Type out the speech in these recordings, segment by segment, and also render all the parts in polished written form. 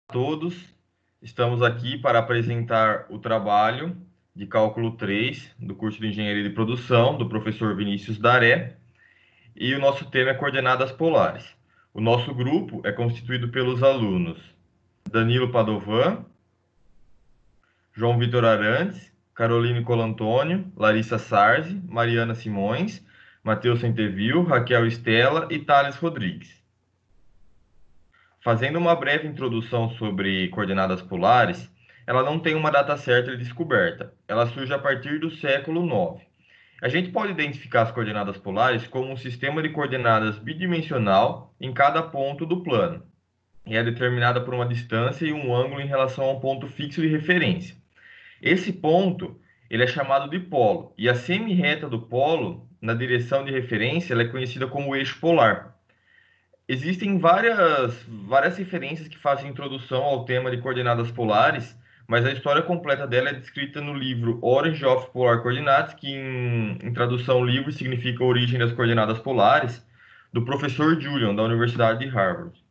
Todos, estamos aqui para apresentar o trabalho de cálculo 3 do curso de Engenharia de Produção do professor Vinícius Daré, e o nosso tema é coordenadas polares. O nosso grupo é constituído pelos alunos Danilo Padovan, João Vitor Arantes, Caroline Colantônio, Larissa Sarzi, Mariana Simões, Matheus Centevil, Raquel Estela e Thales Rodrigues. Fazendo uma breve introdução sobre coordenadas polares, ela não tem uma data certa de descoberta. Ela surge a partir do século IX. A gente pode identificar as coordenadas polares como um sistema de coordenadas bidimensional em cada ponto do plano. E é determinada por uma distância e um ângulo em relação a um ponto fixo de referência. Esse ponto, ele é chamado de polo, e a semi-reta do polo, na direção de referência, ela é conhecida como eixo polar. Existem várias referências que fazem introdução ao tema de coordenadas polares, mas a história completa dela é descrita no livro Origin of Polar Coordinates, que em tradução livre significa Origem das Coordenadas Polares, do professor Julian, da Universidade de Harvard.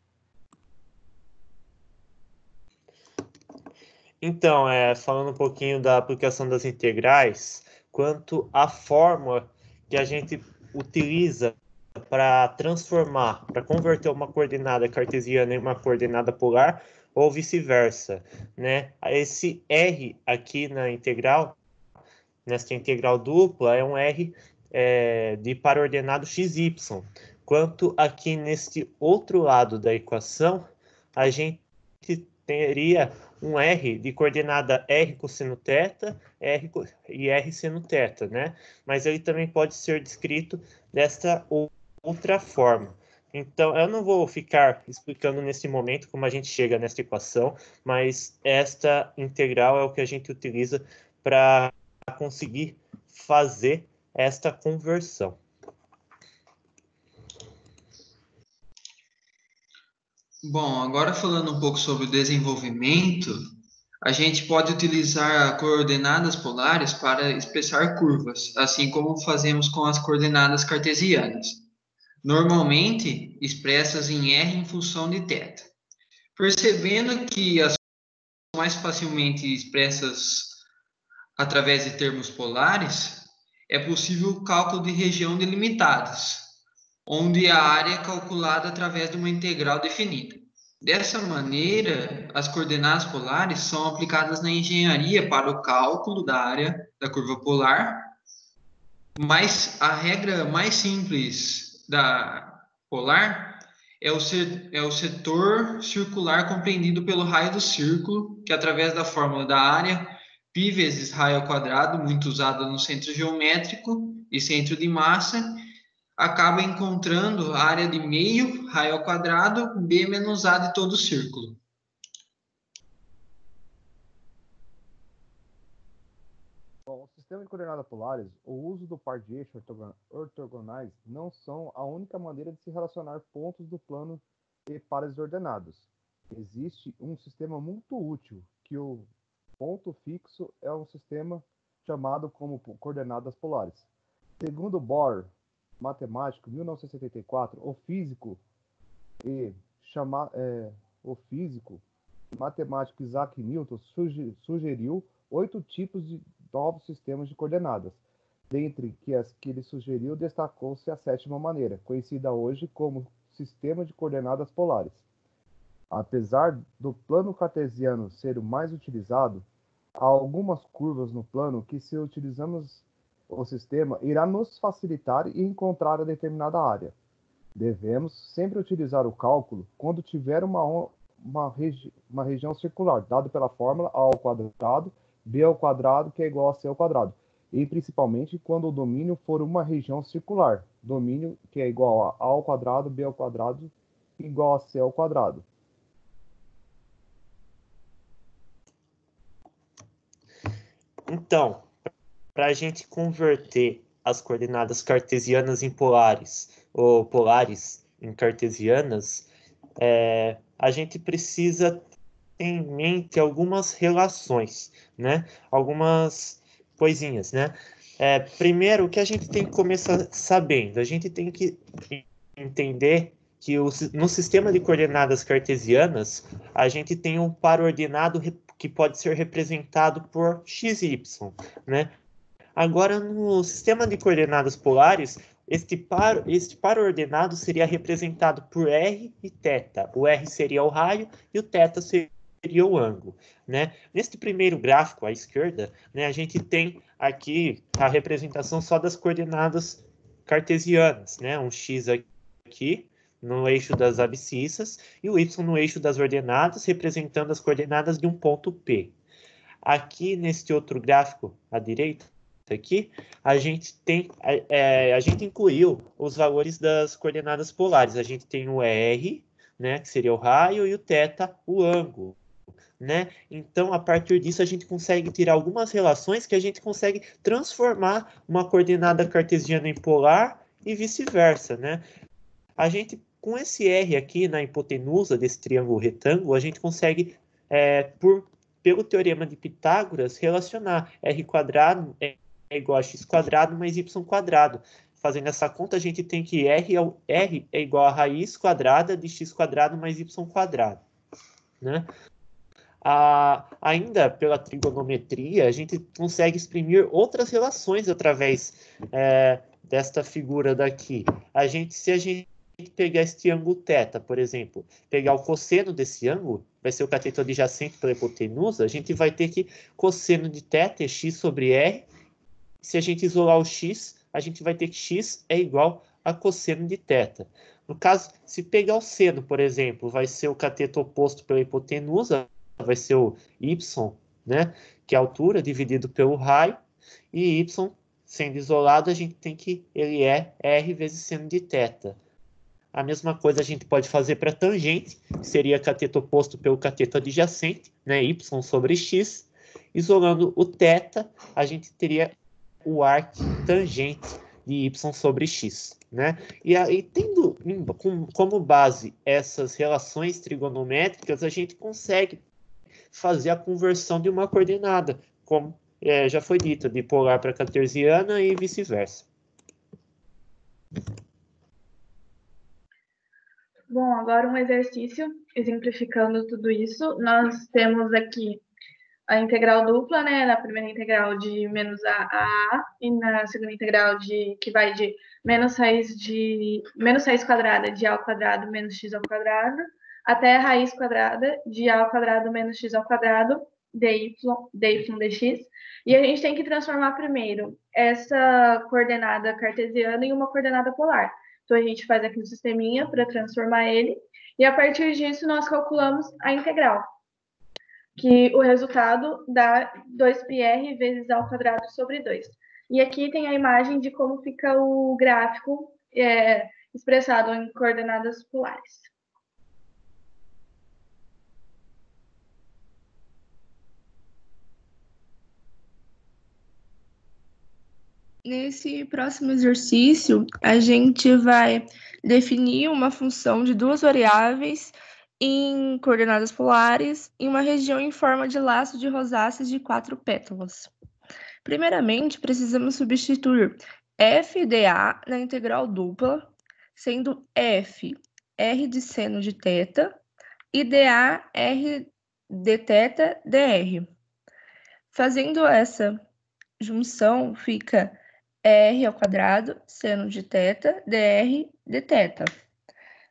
Então, falando um pouquinho da aplicação das integrais, quanto à fórmula que a gente utiliza para transformar, para converter uma coordenada cartesiana em uma coordenada polar, ou vice-versa, né? Esse R aqui na integral, nesta integral dupla, é um R de para-ordenado xy. Quanto aqui neste outro lado da equação, a gente teria um R de coordenada R cosseno θ e R seno θ, né? Mas ele também pode ser descrito desta outra forma. Então, eu não vou ficar explicando nesse momento como a gente chega nesta equação, mas esta integral é o que a gente utiliza para conseguir fazer esta conversão. Bom, agora falando um pouco sobre o desenvolvimento, a gente pode utilizar coordenadas polares para expressar curvas, assim como fazemos com as coordenadas cartesianas, normalmente expressas em R em função de θ. Percebendo que as são mais facilmente expressas através de termos polares, é possível o cálculo de região delimitadas, onde a área é calculada através de uma integral definida. Dessa maneira, as coordenadas polares são aplicadas na engenharia para o cálculo da área da curva polar, mas a regra mais simples da polar é o setor circular compreendido pelo raio do círculo, que através da fórmula da área, π vezes raio ao quadrado, muito usada no centro geométrico e centro de massa, acaba encontrando a área de meio, raio ao quadrado, B menos A de todo o círculo. Bom, o sistema de coordenadas polares, o uso do par de eixos ortogonais não são a única maneira de se relacionar pontos do plano e pares ordenados. Existe um sistema muito útil, que o ponto fixo é um sistema chamado como coordenadas polares. Segundo Bohr, matemático, 1974, o físico matemático Isaac Newton sugeriu 8 tipos de novos sistemas de coordenadas. Dentre as que ele sugeriu, destacou-se a 7ª maneira, conhecida hoje como sistema de coordenadas polares. Apesar do plano cartesiano ser o mais utilizado, há algumas curvas no plano que, se utilizamos o sistema, irá nos facilitar e encontrar a determinada área. Devemos sempre utilizar o cálculo quando tiver uma região circular, dado pela fórmula A ao quadrado, B ao quadrado, que é igual a C ao quadrado. E principalmente quando o domínio for uma região circular, domínio que é igual a ao quadrado, B ao quadrado, igual a C ao quadrado. Então, para a gente converter as coordenadas cartesianas em polares, ou polares em cartesianas, a gente precisa ter em mente algumas relações, né? Algumas coisinhas, né? Primeiro, o que a gente tem que começar sabendo? A gente tem que entender que no sistema de coordenadas cartesianas, a gente tem um par ordenado que pode ser representado por x e y, né? Agora, no sistema de coordenadas polares, este par ordenado seria representado por r e θ. O r seria o raio e o θ seria o ângulo, né? Neste primeiro gráfico, à esquerda, né, a gente tem aqui a representação só das coordenadas cartesianas, né? Um x aqui no eixo das abscissas e o y no eixo das ordenadas, representando as coordenadas de um ponto P. Aqui, neste outro gráfico à direita, aqui, a gente incluiu os valores das coordenadas polares. A gente tem o R, né, que seria o raio, e o θ, o ângulo, né? Então, a partir disso, a gente consegue tirar algumas relações que a gente consegue transformar uma coordenada cartesiana em polar e vice-versa, né? A gente, com esse R aqui na hipotenusa desse triângulo retângulo, a gente consegue, pelo teorema de Pitágoras, relacionar R quadrado é igual a x quadrado mais y quadrado. Fazendo essa conta, a gente tem que R é igual a raiz quadrada de x quadrado mais y quadrado, né? Ainda pela trigonometria, a gente consegue exprimir outras relações através desta figura daqui. Se a gente pegar este ângulo θ, por exemplo, pegar o cosseno desse ângulo, vai ser o cateto adjacente pela hipotenusa, a gente vai ter que cosseno de θ é x sobre r. Se a gente isolar o x, a gente vai ter que x é igual a cosseno de θ. No caso, se pegar o seno, por exemplo, vai ser o cateto oposto pela hipotenusa, vai ser o y, né, que é a altura, dividido pelo raio, e y, sendo isolado, a gente tem que ele é r vezes seno de θ. A mesma coisa a gente pode fazer para tangente, que seria cateto oposto pelo cateto adjacente, né, y sobre x. Isolando o θ, a gente teria o arco tangente de y sobre x, né? E aí, tendo como base essas relações trigonométricas, a gente consegue fazer a conversão de uma coordenada, como já foi dito, de polar para cartesiana e vice-versa. Bom, agora um exercício exemplificando tudo isso. Nós temos aqui a integral dupla, né? Na primeira integral de menos a e na segunda integral que vai de menos raiz quadrada de a ao quadrado menos x ao quadrado até a raiz quadrada de a ao quadrado menos x ao quadrado dy dx. E a gente tem que transformar primeiro essa coordenada cartesiana em uma coordenada polar. Então, a gente faz aqui um sisteminha para transformar ele, e a partir disso nós calculamos a integral, que o resultado dá 2πr vezes a ao quadrado sobre 2. E aqui tem a imagem de como fica o gráfico expressado em coordenadas polares. Nesse próximo exercício, a gente vai definir uma função de duas variáveis em coordenadas polares em uma região em forma de laço de rosáceas de 4 pétalas. Primeiramente, precisamos substituir f dA na integral dupla, sendo f r de seno de θ e dA r de θ dr. Fazendo essa junção, fica r ao quadrado, seno de θ, dr dθ.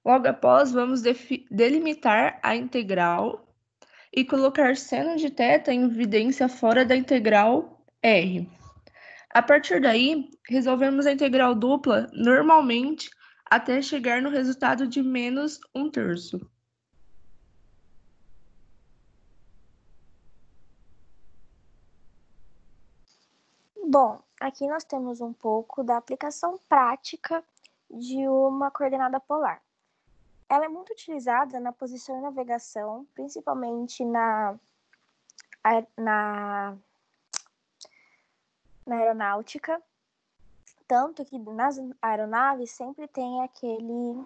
Logo após, vamos delimitar a integral e colocar seno de θ em evidência fora da integral r. A partir daí, resolvemos a integral dupla normalmente até chegar no resultado de menos 1/3. Bom, aqui nós temos um pouco da aplicação prática de uma coordenada polar. Ela é muito utilizada na posição e navegação, principalmente na aeronáutica, tanto que nas aeronaves sempre tem aquele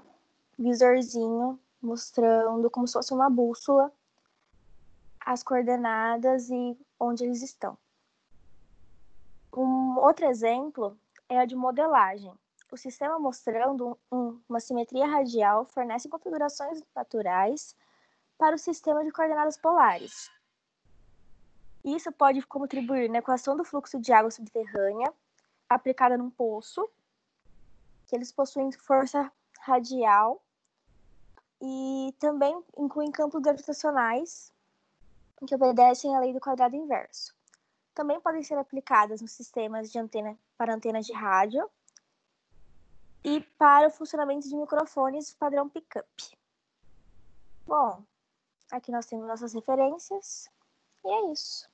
visorzinho mostrando como se fosse uma bússola as coordenadas e onde eles estão. Um outro exemplo é a de modelagem, O sistema mostrando uma simetria radial fornece configurações naturais para o sistema de coordenadas polares. Isso pode contribuir na equação do fluxo de água subterrânea aplicada num poço, que eles possuem força radial e também incluem campos gravitacionais que obedecem à lei do quadrado inverso. Também podem ser aplicadas nos sistemas de para antenas de rádio e para o funcionamento de microfones padrão pickup. Bom, aqui nós temos nossas referências e é isso.